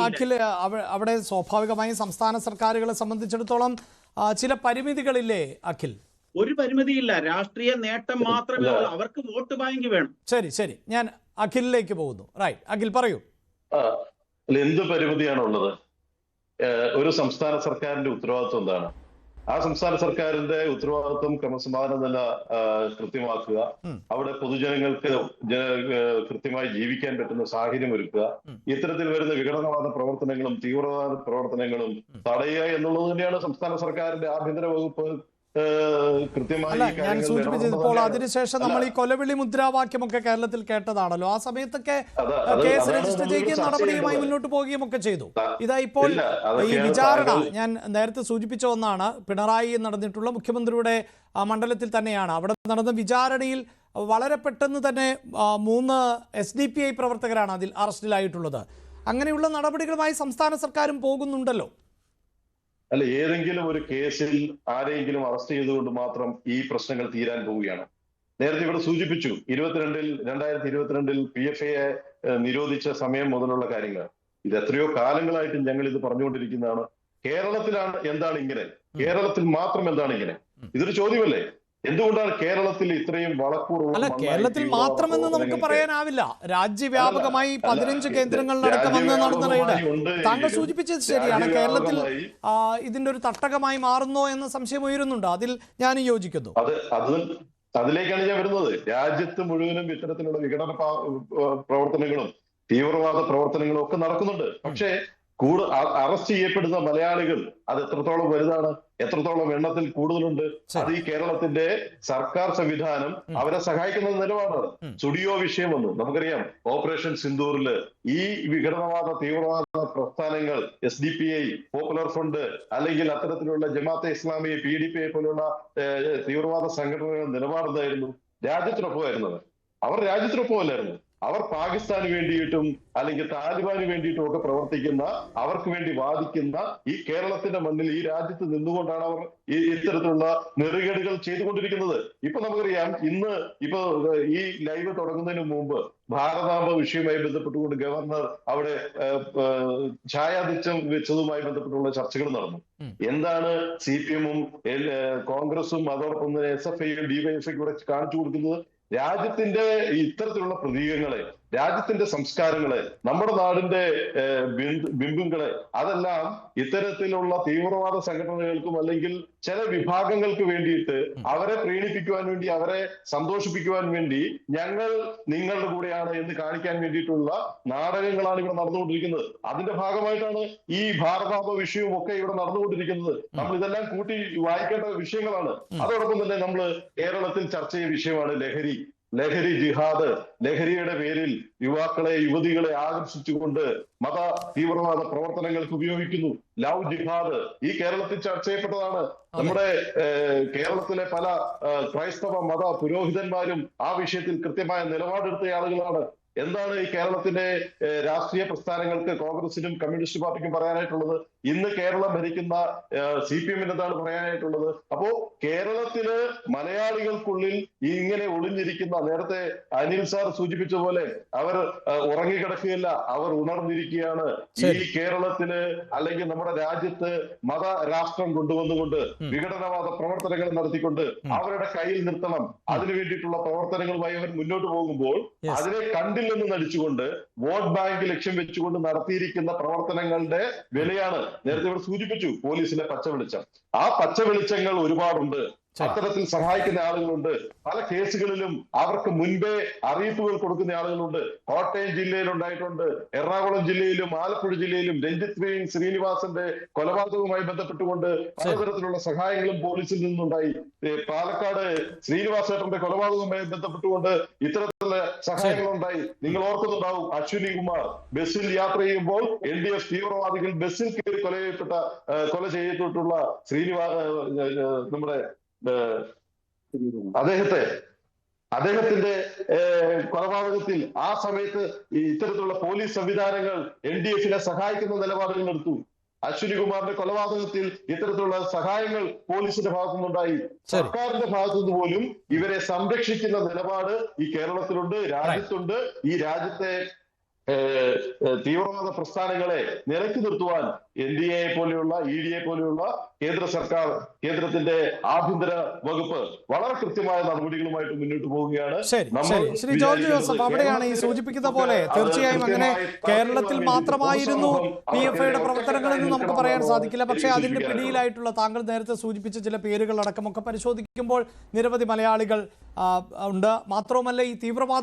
അഖിൽ, അവിടെ സ്വാഭാവികമായും സംസ്ഥാന സർക്കാരുകളെ സംബന്ധിച്ചിടത്തോളം ചില പരിമിതികളില്ലേ അഖിൽ? ഒരു പരിമിതിയില്ല, രാഷ്ട്രീയ നേട്ടം മാത്രമേ ഉള്ളൂ. അവർക്ക് വോട്ട് ബാങ്ക് വേണം. ശരി, ഞാൻ അഖിലിലേക്ക് പോകുന്നു. റൈറ്റ്, അഖിൽ പറയൂ. എന്ത് പരിമിതിയാണുള്ളത്? ഒരു സംസ്ഥാന സർക്കാരിന്റെ ഉത്തരവാദിത്വം എന്താണ്? ആ സംസ്ഥാന സർക്കാരിന്റെ ഉത്തരവാദിത്വം ക്രമസമാധാന നില കൃത്യമാക്കുക, അവിടെ പൊതുജനങ്ങൾക്ക് കൃത്യമായി ജീവിക്കാൻ പറ്റുന്ന സാഹചര്യം ഒരുക്കുക, ഇത്തരത്തിൽ വരുന്ന വിഘടനവാദ പ്രവർത്തനങ്ങളും തീവ്രവാദ പ്രവർത്തനങ്ങളും തടയുക എന്നുള്ളത് തന്നെയാണ് സംസ്ഥാന സർക്കാരിന്റെ ആഭ്യന്തര വകുപ്പ് ഞാൻ സൂചിപ്പിച്ചപ്പോൾ അതിനുശേഷം നമ്മൾ ഈ കൊലവിളി മുദ്രാവാക്യമൊക്കെ കേരളത്തിൽ കേട്ടതാണല്ലോ. ആ സമയത്തൊക്കെ കേസ് രജിസ്റ്റർ ചെയ്യുകയും നടപടിയുമായി മുന്നോട്ട് പോവുകയും ഒക്കെ ചെയ്തു. ഇതാ ഇപ്പോൾ ഈ വിചാരണ ഞാൻ നേരത്തെ സൂചിപ്പിച്ച ഒന്നാണ്. പിണറായി നടന്നിട്ടുള്ള മുഖ്യമന്ത്രിയുടെ മണ്ഡലത്തിൽ തന്നെയാണ്. അവിടെ നടന്ന വിചാരണയിൽ വളരെ പെട്ടെന്ന് തന്നെ 3 SDPI പ്രവർത്തകരാണ് അതിൽ അറസ്റ്റിലായിട്ടുള്ളത്. അങ്ങനെയുള്ള നടപടികളുമായി സംസ്ഥാന സർക്കാരും പോകുന്നുണ്ടല്ലോ. അല്ല, ഏതെങ്കിലും ഒരു കേസിൽ ആരെങ്കിലും അറസ്റ്റ് ചെയ്തുകൊണ്ട് മാത്രം ഈ പ്രശ്നങ്ങൾ തീരാൻ പോവുകയാണ്? നേരത്തെ ഇവിടെ സൂചിപ്പിച്ചു, 2022 PFI നിരോധിച്ച സമയം മുതലുള്ള കാര്യങ്ങൾ. ഇത് എത്രയോ കാലങ്ങളായിട്ട് ഞങ്ങൾ ഇത് പറഞ്ഞുകൊണ്ടിരിക്കുന്നതാണ്. കേരളത്തിലാണ് എന്താണ് ഇങ്ങനെ? കേരളത്തിൽ മാത്രം എന്താണ് ഇങ്ങനെ? ഇതൊരു ചോദ്യമല്ലേ? എന്തുകൊണ്ടാണ് കേരളത്തിൽ ഇത്രയും വളക്കൂറുള്ള? കേരളത്തിൽ മാത്രമെന്ന് നമുക്ക് പറയാനാവില്ല. രാജ്യവ്യാപകമായി 15 കേന്ദ്രങ്ങളിലടക്കമെന്ന് നടന്ന റെയ്ഡ് താങ്കൾ സൂചിപ്പിച്ചത് ശരിയാണ്. കേരളത്തിൽ ഇതിന്റെ ഒരു തട്ടകമായി മാറുന്നോ എന്ന സംശയം ഉയരുന്നുണ്ട്. അതിൽ ഞാൻ യോജിക്കുന്നു. അതിലേക്കാണ് ഞാൻ വരുന്നത്. രാജ്യത്ത് മുഴുവനും ഇത്തരത്തിലുള്ള വിഘടന പ്രവർത്തനങ്ങളും തീവ്രവാദ പ്രവർത്തനങ്ങളും ഒക്കെ നടക്കുന്നുണ്ട്. പക്ഷേ അറസ്റ്റ് ചെയ്യപ്പെടുന്ന മലയാളികൾ അത് എത്രത്തോളം വലുതാണ്, എത്രത്തോളം എണ്ണത്തിൽ കൂടുതലുണ്ട്? അത് ഈ കേരളത്തിന്റെ സർക്കാർ സംവിധാനം അവരെ സഹായിക്കുന്ന നിലപാടാണ്. സ്റ്റുഡിയോ വിഷയം വന്നു, നമുക്കറിയാം. ഓപ്പറേഷൻ സിന്ദൂറില് ഈ വിഘടനവാദ തീവ്രവാദ പ്രസ്ഥാനങ്ങൾ SDPI, പോപ്പുലർ ഫ്രണ്ട്, അല്ലെങ്കിൽ അത്തരത്തിലുള്ള ജമാഅത്തെ ഇസ്ലാമി, PDPI പോലുള്ള തീവ്രവാദ സംഘടനകളുടെ നിലപാടെന്തായിരുന്നു? രാജ്യത്തിനൊപ്പമായിരുന്നത്. അവർ രാജ്യത്തിനൊപ്പമല്ലായിരുന്നു. അവർ പാകിസ്ഥാന് വേണ്ടിയിട്ടും അല്ലെങ്കിൽ താലിബാന് വേണ്ടിയിട്ടും ഒക്കെ പ്രവർത്തിക്കുന്ന, അവർക്ക് വേണ്ടി വാദിക്കുന്ന ഈ കേരളത്തിന്റെ മണ്ണിൽ, ഈ രാജ്യത്ത് നിന്നുകൊണ്ടാണ് അവർ ഇത്തരത്തിലുള്ള നെറുകേടുകൾ ചെയ്തുകൊണ്ടിരിക്കുന്നത്. ഇപ്പൊ നമുക്കറിയാം, ഇപ്പൊ ഈ ലൈവ് തുടങ്ങുന്നതിന് മുമ്പ് ഭാരതാംബ വിഷയവുമായി ബന്ധപ്പെട്ടുകൊണ്ട് ഗവർണർ അവിടെ ഛായാദിത്യം വെച്ചതുമായി ബന്ധപ്പെട്ടുള്ള ചർച്ചകൾ നടന്നു. എന്താണ് CPM-ഉം കോൺഗ്രസും അതോടൊപ്പം തന്നെ SFIയും DYFIക്കും കൂടെ കാണിച്ചു കൊടുക്കുന്നത്? രാജ്യത്തിന്റെ ഇത്തരത്തിലുള്ള പ്രതീകങ്ങളെ, രാജ്യത്തിന്റെ സംസ്കാരങ്ങളെ, നമ്മുടെ നാടിന്റെ ബിംബങ്ങളെ, അതെല്ലാം ഇത്തരത്തിലുള്ള തീവ്രവാദ സംഘടനകൾക്കും അല്ലെങ്കിൽ ചില വിഭാഗങ്ങൾക്ക് വേണ്ടിയിട്ട് അവരെ പ്രീണിപ്പിക്കുവാൻ വേണ്ടി, അവരെ സന്തോഷിപ്പിക്കുവാൻ വേണ്ടി ഞങ്ങൾ നിങ്ങളുടെ കൂടെയാണ് എന്ന് കാണിക്കാൻ വേണ്ടിയിട്ടുള്ള നാടകങ്ങളാണ് ഇവിടെ നടന്നുകൊണ്ടിരിക്കുന്നത്. അതിന്റെ ഭാഗമായിട്ടാണ് ഈ ഭാരതാംബ വിഷയവും ഒക്കെ ഇവിടെ നടന്നുകൊണ്ടിരിക്കുന്നത്. നമ്മൾ ഇതെല്ലാം കൂട്ടി വായിക്കേണ്ട വിഷയങ്ങളാണ്. അതോടൊപ്പം തന്നെ നമ്മൾ കേരളത്തിൽ ചർച്ച ചെയ്ത വിഷയമാണ് ലഹരി ജിഹാദ്. ലഹരിയുടെ പേരിൽ യുവാക്കളെ, യുവതികളെ ആകർഷിച്ചുകൊണ്ട് മത തീവ്രവാദ പ്രവർത്തനങ്ങൾക്ക് ഉപയോഗിക്കുന്നു. ലവ് ജിഹാദ് ഈ കേരളത്തിൽ ചർച്ച ചെയ്യപ്പെട്ടതാണ്. നമ്മുടെ കേരളത്തിലെ പല ക്രൈസ്തവ മത പുരോഹിതന്മാരും ആ വിഷയത്തിൽ കൃത്യമായ നിലപാടെടുത്ത ആളുകളാണ്. എന്താണ് ഈ കേരളത്തിന്റെ രാഷ്ട്രീയ പ്രസ്ഥാനങ്ങൾക്ക്, കോൺഗ്രസിനും കമ്മ്യൂണിസ്റ്റ് പാർട്ടിക്കും പറയാനായിട്ടുള്ളത്? ഇന്ന് കേരളം ഭരിക്കുന്ന CPM-ന് എന്താണ് പറയാനായിട്ടുള്ളത്? അപ്പോ കേരളത്തില് മലയാളികൾക്കുള്ളിൽ ഇങ്ങനെ ഒളിഞ്ഞിരിക്കുന്ന, നേരത്തെ അനിൽ സാർ സൂചിപ്പിച്ച പോലെ, അവർ ഉറങ്ങിക്കിടക്കുകയല്ല, അവർ ഉണർന്നിരിക്കുകയാണ്. ഈ കേരളത്തില് അല്ലെങ്കിൽ നമ്മുടെ രാജ്യത്ത് മത രാഷ്ട്രം കൊണ്ടുവന്നുകൊണ്ട് വിഘടനവാദ പ്രവർത്തനങ്ങൾ നടത്തിക്കൊണ്ട് അവരുടെ കയ്യിൽ നിർത്തണം. അതിനു വേണ്ടിയിട്ടുള്ള പ്രവർത്തനങ്ങളുമായി അവർ മുന്നോട്ട് പോകുമ്പോൾ അതിനെ കണ്ടില്ലെന്ന് നടിച്ചുകൊണ്ട് വോട്ട് ബാങ്ക് ലക്ഷ്യം വെച്ചുകൊണ്ട് നടത്തിയിരിക്കുന്ന പ്രവർത്തനങ്ങളുടെ വിലയാണ് നേരത്തെ ഇവിടെ സൂചിപ്പിച്ചു. പോലീസിലെ പച്ചവെളിച്ചം. ആ പച്ചവെളിച്ചങ്ങൾ ഒരുപാടുണ്ട്. അത്തരത്തിൽ സഹായിക്കുന്ന ആളുകളുണ്ട്. പല കേസുകളിലും അവർക്ക് മുൻപേ അറിയിപ്പുകൾ കൊടുക്കുന്ന ആളുകളുണ്ട്. കോട്ടയം ജില്ലയിൽ ഉണ്ടായിട്ടുണ്ട്, എറണാകുളം ജില്ലയിലും ആലപ്പുഴ ജില്ലയിലും രഞ്ജിത്ത് ശ്രീനിവാസന്റെ കൊലപാതകവുമായി ബന്ധപ്പെട്ടുകൊണ്ട് പലതരത്തിലുള്ള സഹായങ്ങളും പോലീസിൽ നിന്നുണ്ടായി. പാലക്കാട് ശ്രീനിവാസേട്ടന്റെ കൊലപാതകവുമായി ബന്ധപ്പെട്ടുകൊണ്ട് ഇത്തരത്തിലുള്ള സഹായങ്ങളുണ്ടായി. നിങ്ങൾ ഓർക്കുന്നുണ്ടാവും, അശ്വിനി കുമാർ ബസ്സിൽ യാത്ര ചെയ്യുമ്പോൾ LDF തീവ്രവാദികൾ ബസ്സിൽ കയറി കൊല ചെയ്തിട്ടുള്ള നമ്മുടെ അദ്ദേഹത്തിന്റെ കൊലപാതകത്തിൽ ആ സമയത്ത് ഇത്തരത്തിലുള്ള പോലീസ് സംവിധാനങ്ങൾ LDF-നെ സഹായിക്കുന്ന നിലപാടുകൾ എടുത്തു. അശ്വിനി കുമാറിന്റെ കൊലപാതകത്തിൽ ഇത്തരത്തിലുള്ള സഹായങ്ങൾ പോലീസിന്റെ ഭാഗത്തുനിന്നുണ്ടായി. സർക്കാരിന്റെ ഭാഗത്തുനിന്ന് പോലും ഇവരെ സംരക്ഷിക്കുന്ന നിലപാട് ഈ കേരളത്തിലുണ്ട്, രാജ്യത്തുണ്ട്. ഈ രാജ്യത്തെ തീവ്രവാദ പ്രസ്ഥാനങ്ങളെ നിലയ്ക്ക് നിർത്തുവാൻ NDA പോലെയുള്ള EDA പോലെയുള്ള കേന്ദ്രത്തിന്റെ ആഭ്യന്തര വകുപ്പ് വളരെ കൃത്യമായ നടപടികളുമായിട്ട് മുന്നോട്ട് പോവുകയാണ്. ശ്രീ ജോർജ് ജോസഫ്, അവിടെയാണ് ഈ സൂചിപ്പിക്കുന്ന പോലെ തീർച്ചയായും അങ്ങനെ കേരളത്തിൽ മാത്രമായിരുന്നു PFIയുടെ പ്രവർത്തനങ്ങളെന്ന് നമുക്ക് പറയാൻ സാധിക്കില്ല. പക്ഷേ അതിന്റെ പിടിയിലായിട്ടുള്ള താങ്കൾ നേരത്തെ സൂചിപ്പിച്ച ചില പേരുകൾ അടക്കമൊക്കെ പരിശോധിക്കുമ്പോൾ നിരവധി മലയാളികൾ ഉണ്ട്. മാത്രവുമല്ല, ഈ തീവ്രവാദ